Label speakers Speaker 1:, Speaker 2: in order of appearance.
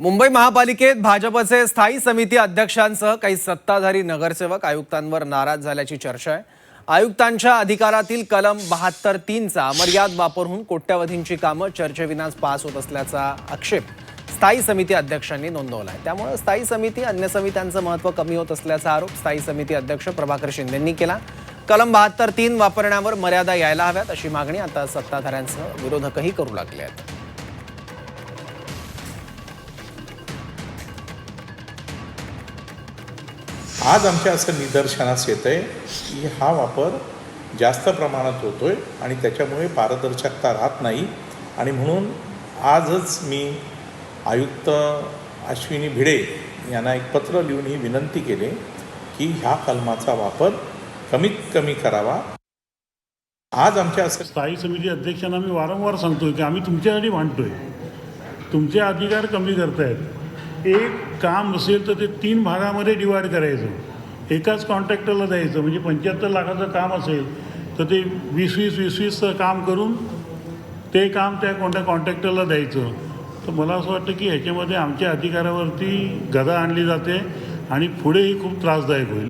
Speaker 1: मुंबई महापालिकेत भाजपचे स्थायी समिती अध्यक्षांसह काही सत्ताधारी नगरसेवक आयुक्तांवर नाराज झाल्याची चर्चा आहे। आयुक्तांच्या अधिकारातील कलम 72(3) चा अमर्याद वापर होऊन कोट्यवधींची कामं चर्चेविनाच पास होत असल्याचा आक्षेप स्थायी समिती अध्यक्षांनी नोंदवला आहे। त्यामुळे स्थायी समिती अन्य समित्यांचं महत्त्व कमी होत असल्याचा आरोप स्थायी समिती अध्यक्ष प्रभाकर शिंदेंनी केला। कलम 72(3) वापरण्यावर मर्यादा यायला हव्यात अशी मागणी आता सत्ताधाऱ्यांसह विरोधकही करू लागले आहेत।
Speaker 2: आज आमच्या असं निदर्शनास येतंय की हा वापर जास्त प्रमाणात होतोय आणि त्याच्यामुळे पारदर्शकता राहत नाही आणि म्हणून आजच मी आयुक्त अश्विनी भिडे यांना एक पत्र लिहून ही विनंती केली की ह्या कलमाचा वापर कमीत कमी करावा। आज आमच्या असं
Speaker 3: स्थायी समिती अध्यक्षांना मी वारंवार सांगतोय की आम्ही तुमच्यासाठी भांडतोय, तुमचे अधिकार कमी करतायत। एक काम असेल तर ते 3 भागामध्ये डिवाइड करायचं, एकाच कॉन्ट्रॅक्टरला द्यायचं। म्हणजे 75 लाखाचं काम असेल तर ते 20-20 काम करून ते काम त्या कोणत्या कॉन्ट्रॅक्टरला द्यायचं। तर मला असं वाटतं की ह्याच्यामध्ये आमच्या अधिकारावरती गदा आणली जाते आणि पुढेही खूप त्रासदायक होईल।